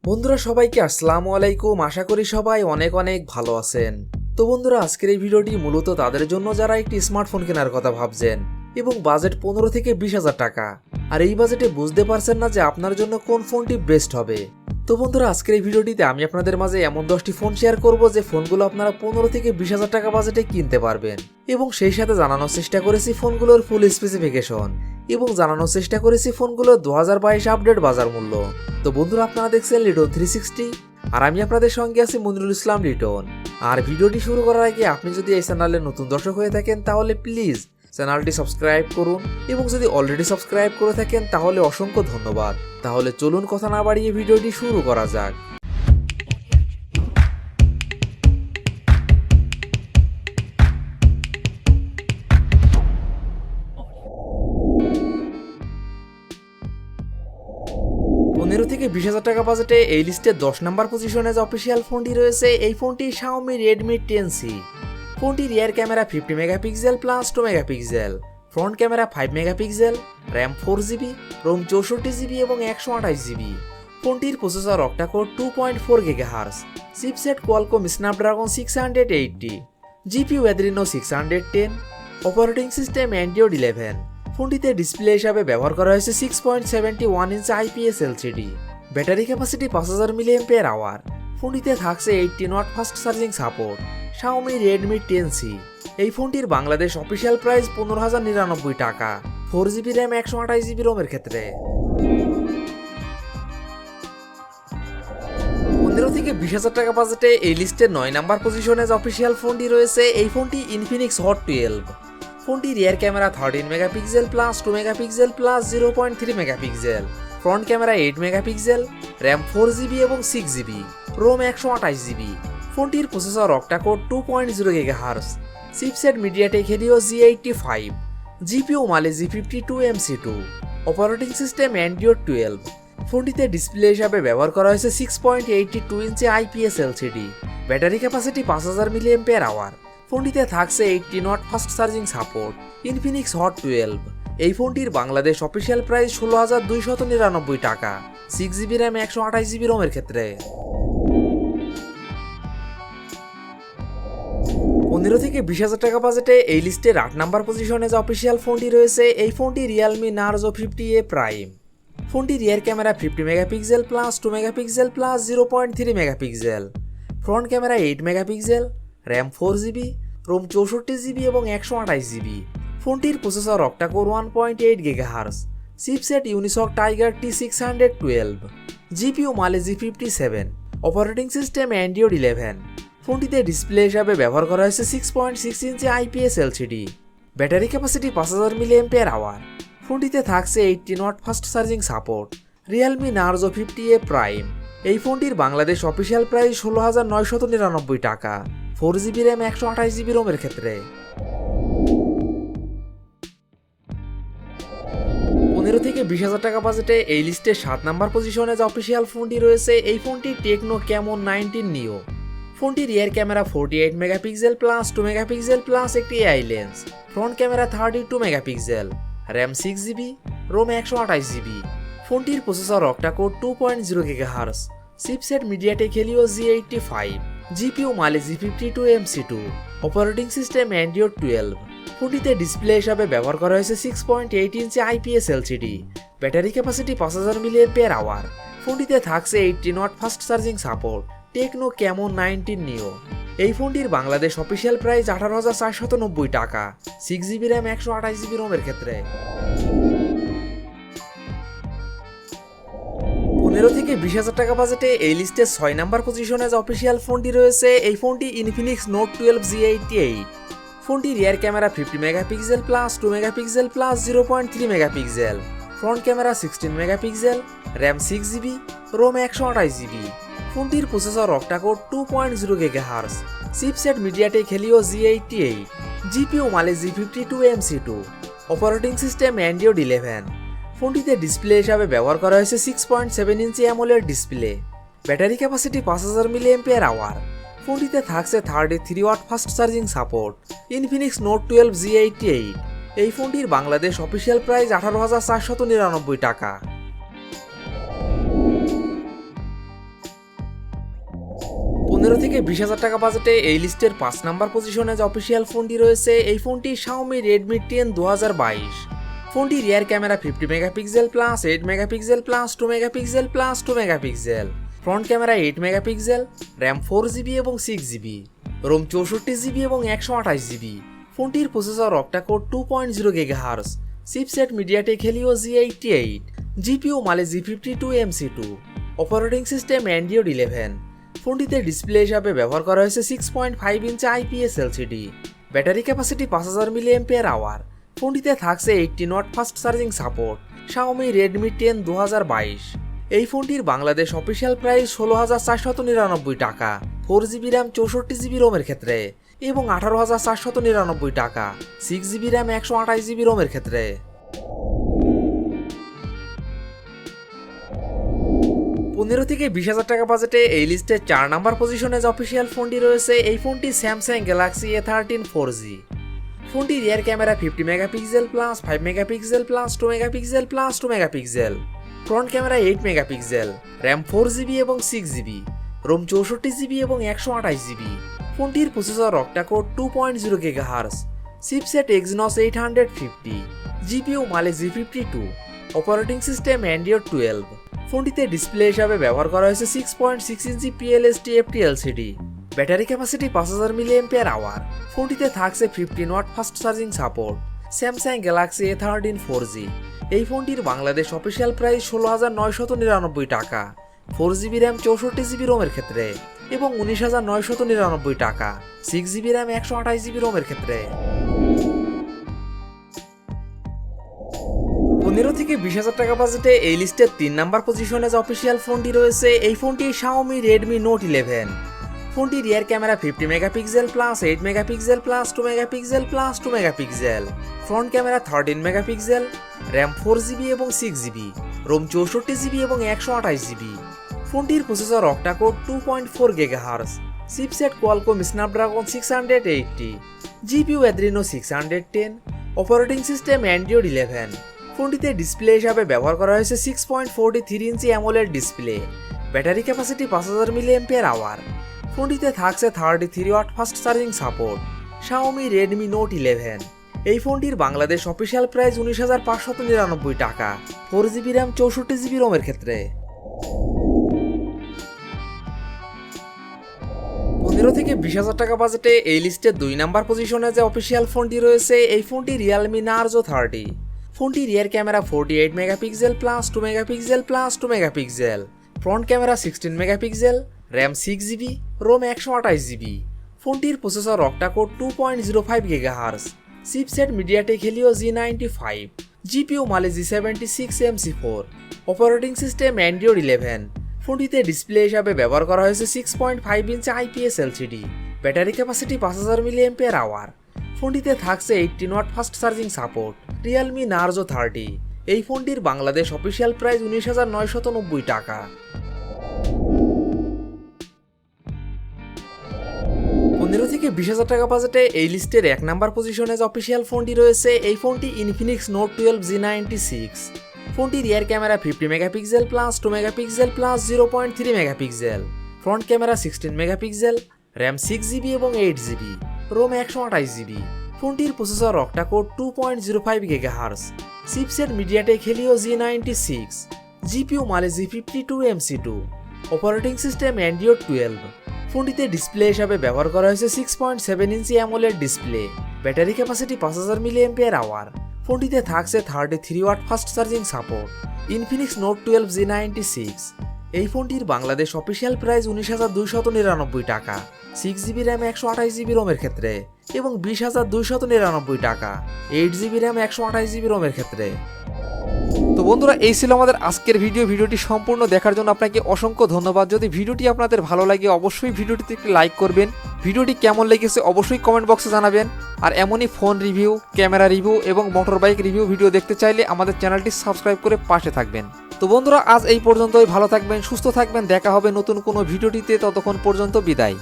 বন্ধুরা সবাইকে আসসালামু আলাইকুম। আশা করি সবাই অনেক অনেক ভালো আছেন। তো বন্ধুরা আজকের এই ভিডিওটি মূলত তাদের জন্য যারা একটি স্মার্টফোন কেনার কথা ভাবছেন এবং বাজেট 15 থেকে 20,000 টাকা, আর এই বাজেটে বুঝতে পারছেন না যে আপনার জন্য কোন ফোনটি বেস্ট হবে। তো বন্ধুরা আজকের এই ভিডিওটিতে আমি আপনাদের মাঝে এমন 10টি ফোন শেয়ার করব যে ফোনগুলো আপনারা 15 থেকে 20,000 টাকা বাজেটে কিনতে পারবেন, এবং সেই সাথে জানানোর চেষ্টা করেছি ফোনগুলোর ফুল স্পেসিফিকেশন এবং জানানোর চেষ্টা করেছি ফোনগুলোর 2022 আপডেট বাজার মূল্য। তো বন্ধুরা আপনারা দেখছেন লিটন 360, আর আমি আপনাদের সঙ্গে আছি মোনেরুলিসলামলিton। আর ভিডিওটি শুরু করার আগে আপনি যদি এই চ্যানেলে নতুন দর্শক হয়ে থাকেন তাহলে প্লিজ চ্যানেলটি সাবস্ক্রাইব করুন, এবং যদি অলরেডি সাবস্ক্রাইব করে থাকেন তাহলে অসংখ্য ধন্যবাদ। তাহলে চলুন কথা না বাড়িয়ে ভিডিওটি শুরু করা যাক। পনেরো থেকে 20,000 টাকা বাজেটে এই লিস্টে 10 নম্বর পজিশনে যে অফিসিয়াল ফোনটি রয়েছে এই ফোনটি Xiaomi Redmi 10C। ফোনটি rear camera 50 megapixel plus 2 megapixel, front camera 5 megapixel, RAM 4GB, ROM 64GB এবং 128GB। ফোনটির processor octa core 2.4 GHz, chipset Qualcomm Snapdragon 680, GPU Adreno 610, operating system Android 11। ফোনটিতে ডিসপ্লে হিসাবে ব্যবহার করা হয়েছে 6.71 inch IPS LCD। Battery capacity 5000 mAh। ফোনটিতে থাকছে 18 watt fast charging support. Xiaomi Redmi 10C। এই ফোনটির বাংলাদেশ অফিসিয়াল প্রাইস 15,099 টাকা, 4GB র্যাম 128GB রোমের ক্ষেত্রে। 15 থেকে 20,000 টাকা বাজেটে এই লিস্টের 9 নাম্বার পজিশনে যে অফিসিয়াল ফোনটি রয়েছে এই ফোনটি Infinix Hot 12। ফোনটি rear camera 13 megapixel plus 2 megapixel plus 0.3 megapixel, front camera 8 megapixel, RAM 4GB এবং 6GB, রোম 128GB। ফোনটির processor octa core 2.0 GHz, chipset MediaTek Helio G85, GPU Mali G52 MC2, operating system Android 12। ফোনটিতে display হিসাবে ব্যবহার করা হয়েছে 6.82 inch IPS LCD। Battery capacity 5000 mAh। ফোনটিতে থাকছে 18 watt fast charging support. Infinix Hot 12। এই ফোনটির বাংলাদেশ অফিসিয়াল প্রাইস 16,299 টাকা, 6GB র্যাম 128GB রোমের ক্ষেত্রে। 15 থেকে 20,000 টাকা বাজেটে এই লিস্টের 8 নাম্বার পজিশনে যে অফিসিয়াল ফোনটি রয়েছে এই ফোনটি realme narzo 50A প্রাইম। ফোনটি rear camera 50 megapixel plus 2 megapixel plus 0.3 megapixel, front camera 8 megapixel, RAM 4GB, ROM 64GB এবং 128GB। ফোনটির processor octa core 1.8 GHz, chipset Unisoc Tiger T612, GPU Mali G57, operating system Android 11। ফোনটিতে display হিসাবে ব্যবহার করা হয়েছে 6.6 inch IPS LCD। Battery capacity 5000 mAh। ফোনটিতে থাকছে 18 watt fast charging support. realme narzo 50A prime. এই ফোনটির বাংলাদেশ অফিসিয়াল প্রাইস 16,999 টাকা, 4GB র্যাম 128GB রোমের ক্ষেত্রে। 15 থেকে 20,000 টাকা বাজেটে এই লিস্টে 7 নাম্বার পজিশনে যে অফিসিয়াল ফোনটি রয়েছে এই ফোনটি টেকনো ক্যামন 19 নিও। ফোনটি rear camera 48 megapixel plus 2 megapixel plus একটি AI lens, front camera 32 megapixel, RAM 6GB, ROM 128GB। ফোনটির processor octa core 2.0 GHz, chipset MediaTek Helio G85, GPU Mali G52 MC2, operating system Android 12। ফোনটিতে display হিসাবে ব্যবহার করা হয়েছে 6.8 inch IPS LCD। Battery capacity 5000 mAh। ফোনটিতে থাকছে 18 watt fast charging support. Tecno Camon 19 Neo. এই ফোনটির বাংলাদেশ অফিসিয়াল প্রাইস 18,490 টাকা, 6GB র্যাম 128GB রোমের ক্ষেত্রে। 15 থেকে 20,000 টাকা বাজেটে এই লিস্টে 6 নাম্বার পজিশনে যে অফিসিয়াল ফোনটি রয়েছে এই ফোনটি Infinix Note 12 G88। ফোনটি rear camera 50 megapixel plus 2 megapixel plus 0.3 megapixel, front camera 16 megapixel, RAM 6GB, ROM 128GB। ফোনটির processor octa core 2.0 GHz, chipset MediaTek Helio G88, GPU Mali G52 MC2, operating system Android 11। ফোনটিতে display হিসাবে ব্যবহার করা হয়েছে 6.7 inch AMOLED display. Battery capacity 5000 mAh। ফোনটিতে থাকছে 33 watt fast charging support. Infinix Note 12 G88। এই ফোনটির বাংলাদেশ অফিসিয়াল প্রাইস 18,499 টাকা। 15 থেকে 20,000 টাকা বাজেটে এই লিস্টের 5 নাম্বার পজিশনে যে অফিসিয়াল ফোনটি রয়েছে এই ফোনটি Xiaomi Redmi 10 2022। ফোনটি rear camera 50 megapixel plus 8 megapixel plus 2 megapixel plus 2 megapixel, front camera 8 megapixel, RAM 4GB এবং 6GB, রোম 64GB এবং 128GB। ফোনটির processor octa core 2.0 GHz, chipset MediaTek Helio G88, GPU Mali G52 MC2, operating system Android 11। ফোনটিতে display হিসাবে ব্যবহার করা হয়েছে 6.5 inch IPS LCD, battery capacity 5000 mAh। ফোনটিতে থাকছে 80 watt fast charging support. Xiaomi Redmi 10 2022। এই ফোনটির বাংলাদেশ অফিসিয়াল প্রাইস 16,499 টাকা 4GB র্যাম 64GB রোমের ক্ষেত্রে এবং 18,499 টাকা 6GB র্যাম 128GB রোমের ক্ষেত্রে। 15 থেকে 20,000 টাকা বাজেটে এই লিস্টে 4 নাম্বার পজিশনে যে অফিসিয়াল ফোনটি রয়েছে এই ফোনটি Samsung Galaxy A13 4G। ফোনটি rear camera 50 megapixel plus 5 megapixel plus 2 megapixel plus 2 megapixel, front camera 8 megapixel, RAM 4GB এবং 6GB, রোম 64GB এবং 128GB। ফোনটির processor octa core 2.0 GHz, chipset Exynos 850, GPU Mali G52, operating system Android 12। ফোনটিতে display হিসাবে ব্যবহার করা হয়েছে 6.6 inch PLS TFT LCD, battery capacity 5000 mAh। ফোনটিতে থাকছে 15 watt fast charging support. Samsung Galaxy A13 4G। এই ফোনটির বাংলাদেশ অফিসিয়াল প্রাইস 16,999 টাকা 4GB র্যাম 64GB রোমের ক্ষেত্রে এবং 19,999 টাকা 6GB র্যাম 128GB রোমের ক্ষেত্রে। 15 থেকে 20,000 টাকা বাজেটে এই লিস্টের 3 নাম্বার পজিশনে যে অফিসিয়াল ফোনটি রয়েছে এই ফোনটি Xiaomi Redmi Note 11। ফোনটি rear camera 50 megapixel plus 8 megapixel plus 2 megapixel plus 2 megapixel, front camera 13 megapixel, RAM 4GB এবং 6GB, রোম 64GB এবং 128GB। ফোনটির processor octa core 2.4 GHz, chipset Qualcomm Snapdragon 680, GPU Adreno 610, operating system Android 11। ফোনটিতে display হিসাবে ব্যবহার করা হয়েছে 6.43 inch AMOLED display, battery capacity 5000 mAh। ফোনটিতে থাকছে 33 watt fast charging support. Xiaomi Redmi Note 11। এই ফোনটির বাংলাদেশ অফিসিয়াল প্রাইস 19,599 টাকা 4GB র্যাম 64GB রোমের ক্ষেত্রে। 15 থেকে 20,000 টাকা বাজেটে এই লিস্টের 2 নাম্বার পজিশনে যে অফিসিয়াল ফোনটি রয়েছে এই ফোনটি realme narzo 30। ফোনটি rear camera 48 megapixel plus 2 megapixel plus 2 megapixel, front camera 16 megapixel, RAM 6GB, ROM 128GB। ফোনটির processor octa core 2.05 GHz, chipset MediaTek Helio G95, GPU Mali G76 MC4, operating system Android 11। ফোনটিতে display হিসাবে ব্যবহার করা হয়েছে 6.5 inch IPS LCD, battery capacity 5000 mAh। ফোনটিতে থাকছে 18 watt fast charging support. realme narzo 30। এই ফোনটির বাংলাদেশ অফিসিয়াল প্রাইস 19,990 টাকা। 15 থেকে 20,000 টাকা বাজেটে এই লিস্টের 1 নাম্বার পজিশনে যে অফিসিয়াল ফোনটি রয়েছে এই ফোনটি Infinix Note 12 G96। ফোনটি rear camera 50 megapixel plus 2 megapixel plus 0.3 megapixel, front camera 16 megapixel, RAM 6GB এবং 8GB, রোম 128GB। ফোনটির processor octa core 2.05 GHz, chipset MediaTek Helio G96, GPU Mali G52 MC2, operating system Android 12। ফোনটিতে display হিসাবে ব্যবহার করা হয়েছে 6.7 inch AMOLED display, battery capacity 5000 mAh। ফোনটিতে থাকছে 33 watt fast charging support. Infinix Note 12 G96। এই ফোনটির বাংলাদেশ অফিসিয়াল প্রাইস 19,299 টাকা 6GB র্যাম 128GB রোমের ক্ষেত্রে এবং 20,299 টাকা 8GB র্যাম 128GB রোমের ক্ষেত্রে। তো বন্ধুরা এই ছিল আমাদের আজকের ভিডিওটি সম্পূর্ণ দেখার জন্য আপনাকে অসংখ্য ধন্যবাদ। যদি ভিডিওটি আপনাদের ভালো লাগে অবশ্যই ভিডিওটিতে একটি লাইক করবেন, ভিডিওটি কেমন লেগেছে অবশ্যই কমেন্ট বক্সে জানাবেন। আর এমনই ফোন রিভিউ, ক্যামেরা রিভিউ এবং মোটর বাইক রিভিউ ভিডিও দেখতে চাইলে আমাদের চ্যানেলটি সাবস্ক্রাইব করে পাশে থাকবেন। তো বন্ধুরা আজ এই পর্যন্তই, ভালো থাকবেন, সুস্থ থাকবেন, দেখা হবে নতুন কোনো ভিডিওটিতে, ততক্ষণ পর্যন্ত বিদায়।